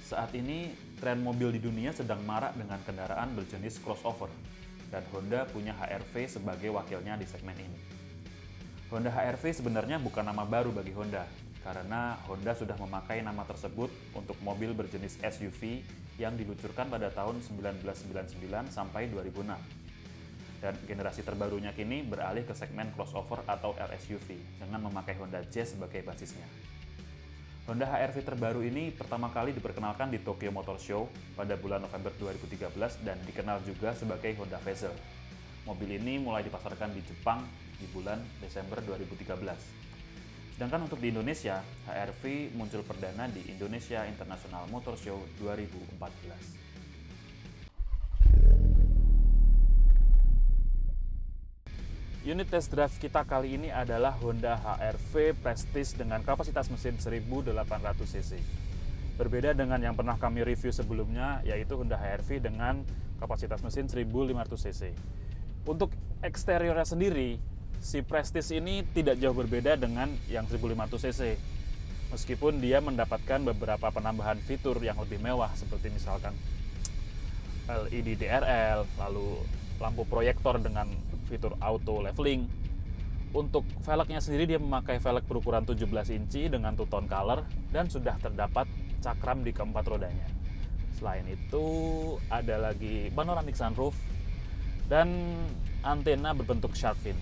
Saat ini, tren mobil di dunia sedang marak dengan kendaraan berjenis crossover, dan Honda punya HR-V sebagai wakilnya di segmen ini. Honda HR-V sebenarnya bukan nama baru bagi Honda, karena Honda sudah memakai nama tersebut untuk mobil berjenis SUV yang diluncurkan pada tahun 1999 sampai 2006. Dan generasi terbarunya kini beralih ke segmen crossover atau RSUV dengan memakai Honda Jazz sebagai basisnya. Honda HR-V terbaru ini pertama kali diperkenalkan di Tokyo Motor Show pada bulan November 2013 dan dikenal juga sebagai Honda Vezel. Mobil ini mulai dipasarkan di Jepang di bulan Desember 2013. Sedangkan untuk di Indonesia, HR-V muncul perdana di Indonesia International Motor Show 2014. Unit test drive kita kali ini adalah Honda HR-V Prestige dengan kapasitas mesin 1800 cc. Berbeda dengan yang pernah kami review sebelumnya, yaitu Honda HR-V dengan kapasitas mesin 1500 cc. Untuk eksteriornya sendiri, si Prestige ini tidak jauh berbeda dengan yang 1500 cc. Meskipun dia mendapatkan beberapa penambahan fitur yang lebih mewah, seperti misalkan LED DRL, lalu lampu proyektor dengan fitur auto leveling. Untuk velgnya sendiri dia memakai velg berukuran 17 inci dengan two-tone color dan sudah terdapat cakram di keempat rodanya. Selain itu ada lagi panoramic sunroof dan antena berbentuk shark fin.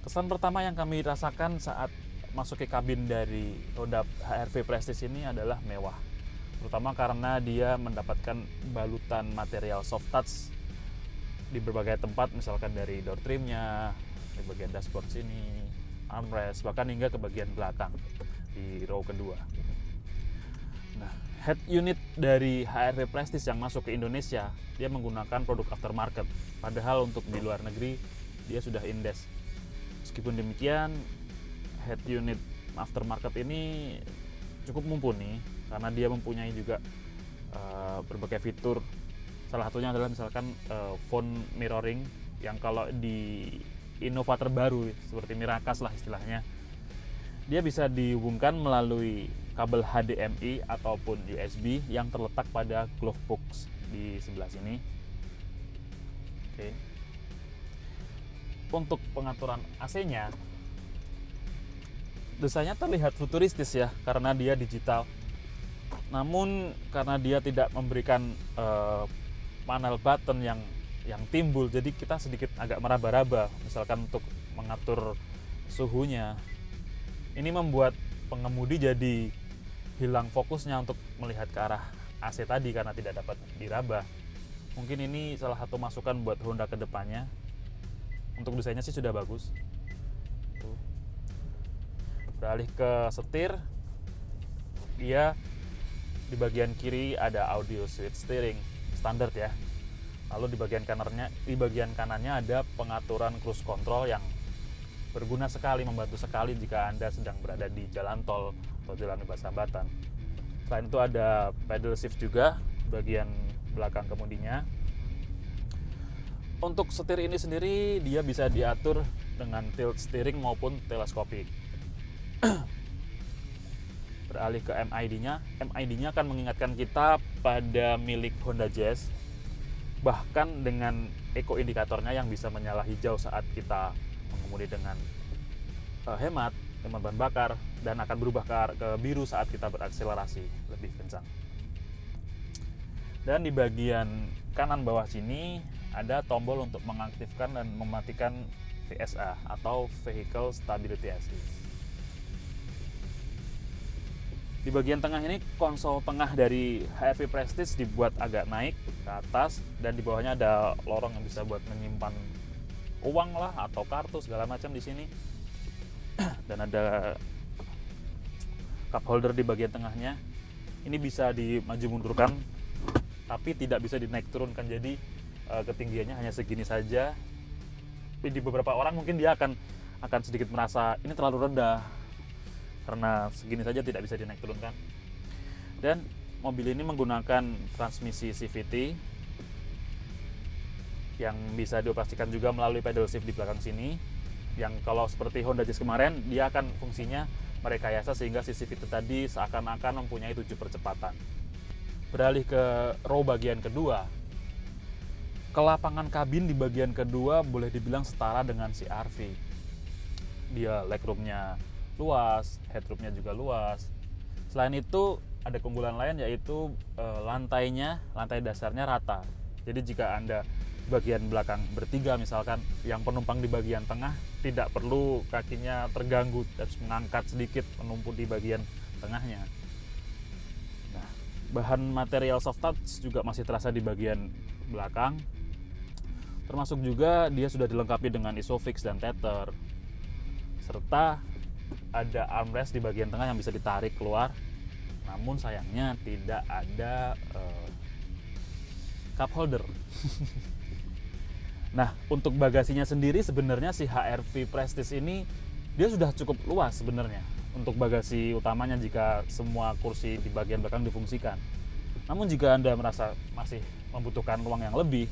Kesan pertama yang kami rasakan saat masuk ke kabin dari Honda HR-V Prestige ini adalah mewah. Terutama karena dia mendapatkan balutan material soft touch di berbagai tempat, misalkan dari door trimnya, di bagian dashboard sini, armrest, bahkan hingga ke bagian belakang di row kedua. Nah, head unit dari HR-V Prestige yang masuk ke Indonesia, dia menggunakan produk aftermarket. Padahal untuk di luar negeri, dia sudah indes. Meskipun demikian, head unit aftermarket ini cukup mumpuni karena dia mempunyai juga berbagai fitur. Salah satunya adalah misalkan phone mirroring yang kalau di Innova terbaru seperti Miracast lah istilahnya, dia bisa dihubungkan melalui kabel HDMI ataupun USB yang terletak pada glove box di sebelah sini. Oke. Untuk pengaturan AC-nya, desainnya terlihat futuristis ya karena dia digital. Namun karena dia tidak memberikan panel button yang timbul, jadi kita sedikit agak meraba-raba misalkan untuk mengatur suhunya. Ini membuat pengemudi jadi hilang fokusnya untuk melihat ke arah AC tadi karena tidak dapat diraba. Mungkin ini salah satu masukan buat Honda ke depannya. Untuk desainnya sih sudah bagus. Beralih ke setir, dia di bagian kiri ada audio switch steering standar ya. Lalu di bagian kanannya ada pengaturan cruise control yang berguna sekali, membantu sekali jika Anda sedang berada di jalan tol atau jalan bebas hambatan. Selain itu ada pedal shift juga bagian belakang kemudinya. Untuk setir ini sendiri dia bisa diatur dengan tilt steering maupun teleskopik. Beralih ke MID-nya akan mengingatkan kita pada milik Honda Jazz, bahkan dengan eco indikatornya yang bisa menyala hijau saat kita mengemudi dengan hemat bahan bakar dan akan berubah ke biru saat kita berakselerasi lebih kencang. Dan di bagian kanan bawah sini ada tombol untuk mengaktifkan dan mematikan VSA atau Vehicle Stability Assist. Di bagian tengah ini konsol tengah dari HR-V Prestige dibuat agak naik ke atas dan di bawahnya ada lorong yang bisa buat menyimpan uang lah atau kartu segala macam di sini. Dan ada cup holder di bagian tengahnya. Ini bisa dimaju mundurkan tapi tidak bisa dinaik turunkan, jadi ketinggiannya hanya segini saja. Tapi di beberapa orang mungkin dia akan sedikit merasa ini terlalu rendah karena segini saja tidak bisa dinaik turunkan. Dan mobil ini menggunakan transmisi CVT yang bisa dioperasikan juga melalui pedal shift di belakang sini, yang kalau seperti Honda Jazz kemarin dia akan fungsinya merekayasa sehingga CCV tadi seakan-akan mempunyai 7 percepatan. Beralih ke row bagian kedua, kelapangan kabin di bagian kedua boleh dibilang setara dengan CR-V. Dia legroomnya luas, headroomnya juga luas. Selain itu ada keunggulan lain yaitu lantai dasarnya rata. Jadi jika Anda bagian belakang bertiga misalkan, yang penumpang di bagian tengah tidak perlu kakinya terganggu, harus mengangkat sedikit menumpuk di bagian tengahnya. Nah, bahan material soft touch juga masih terasa di bagian belakang. Termasuk juga dia sudah dilengkapi dengan isofix dan tether, serta ada armrest di bagian tengah yang bisa ditarik keluar. Namun sayangnya tidak ada cup holder. Nah, untuk bagasinya sendiri sebenarnya si HR-V Prestige ini dia sudah cukup luas sebenarnya untuk bagasi utamanya jika semua kursi di bagian belakang difungsikan. Namun jika Anda merasa masih membutuhkan ruang yang lebih,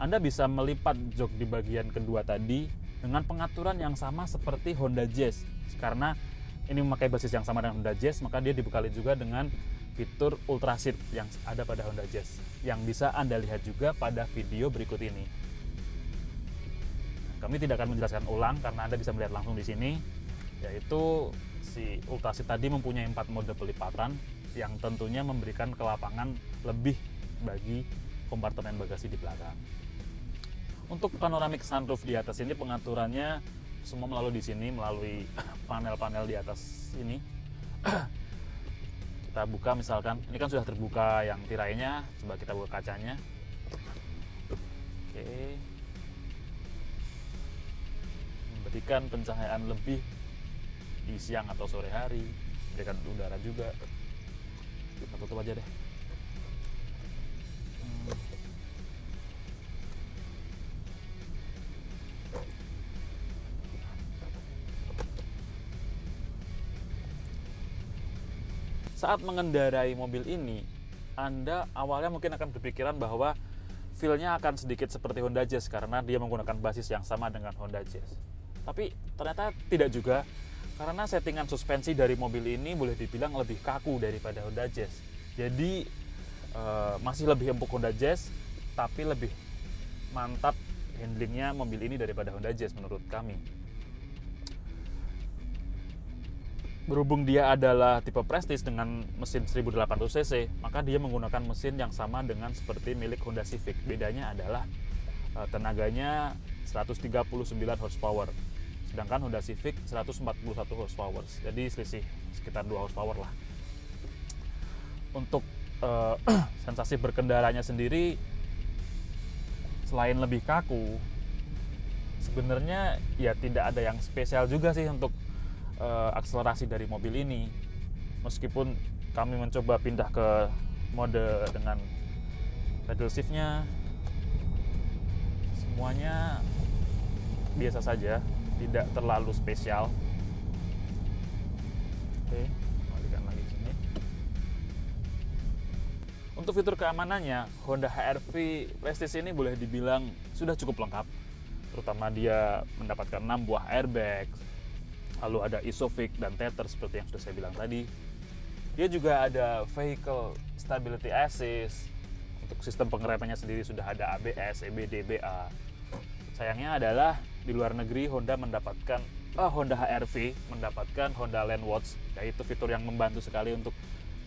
Anda bisa melipat jok di bagian kedua tadi dengan pengaturan yang sama seperti Honda Jazz. Karena ini memakai basis yang sama dengan Honda Jazz, maka dia dibekali juga dengan fitur Ultra Seat yang ada pada Honda Jazz, yang bisa Anda lihat juga pada video berikut ini. Kami tidak akan menjelaskan ulang karena Anda bisa melihat langsung di sini, yaitu si Ultra Seat tadi mempunyai 4 mode pelipatan yang tentunya memberikan kelapangan lebih bagi kompartemen bagasi di belakang. Untuk panoramic sunroof di atas ini pengaturannya semua melalui di sini, melalui panel-panel di atas ini. Kita buka misalkan, ini kan sudah terbuka yang tirainya, coba kita buka kacanya. Oke. Memberikan pencahayaan lebih di siang atau sore hari, memberikan udara juga. Kita tutup aja deh. Saat mengendarai mobil ini, Anda awalnya mungkin akan berpikiran bahwa feel-nya akan sedikit seperti Honda Jazz karena dia menggunakan basis yang sama dengan Honda Jazz. Tapi ternyata tidak juga, karena settingan suspensi dari mobil ini boleh dibilang lebih kaku daripada Honda Jazz. Jadi masih lebih empuk Honda Jazz, tapi lebih mantap handlingnya mobil ini daripada Honda Jazz menurut kami. Berhubung dia adalah tipe Prestige dengan mesin 1800cc, maka dia menggunakan mesin yang sama dengan seperti milik Honda Civic. Bedanya adalah tenaganya 139 horsepower, sedangkan Honda Civic 141 horsepower. Jadi selisih sekitar 2 horsepower lah. Untuk sensasi berkendaranya sendiri, selain lebih kaku, sebenarnya ya tidak ada yang spesial juga sih untuk akselerasi dari mobil ini. Meskipun kami mencoba pindah ke mode dengan pedal shift-nya, semuanya biasa saja, tidak terlalu spesial. Oke, kembalikan lagi sini. Untuk fitur keamanannya, Honda HR-V Prestige ini boleh dibilang sudah cukup lengkap. Terutama dia mendapatkan 6 buah airbag, lalu ada isofix dan tether seperti yang sudah saya bilang tadi. Dia juga ada vehicle stability assist. Untuk sistem pengeremannya sendiri sudah ada ABS, EBD, BA. Sayangnya adalah di luar negeri Honda HR-V mendapatkan Honda Lane Watch, yaitu fitur yang membantu sekali untuk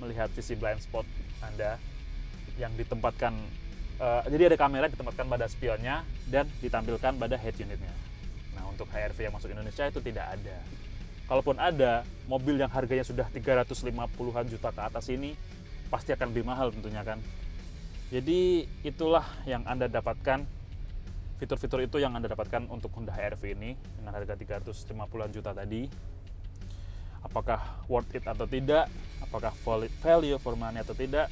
melihat sisi blind spot Anda yang ditempatkan. Jadi ada kamera ditempatkan pada spionnya dan ditampilkan pada head unitnya. Nah, untuk HR-V yang masuk Indonesia itu tidak ada. Kalaupun ada, mobil yang harganya sudah 350-an juta ke atas ini pasti akan lebih mahal tentunya kan. Jadi itulah yang Anda dapatkan, fitur-fitur itu yang Anda dapatkan untuk Honda HR-V ini dengan harga 350-an juta tadi. Apakah worth it atau tidak? Apakah value for money atau tidak?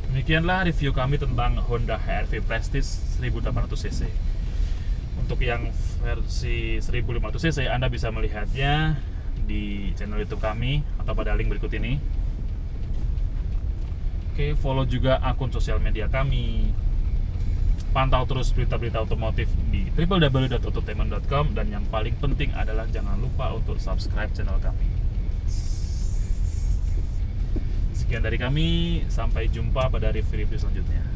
Demikianlah review kami tentang Honda HR-V Prestige 1800cc. Untuk yang versi 1500cc Anda bisa melihatnya di channel YouTube kami atau pada link berikut ini. Oke, follow juga akun sosial media kami. Pantau terus berita-berita otomotif di www.autotainment.com, dan yang paling penting adalah jangan lupa untuk subscribe channel kami. Sekian dari kami, sampai jumpa pada review-review selanjutnya.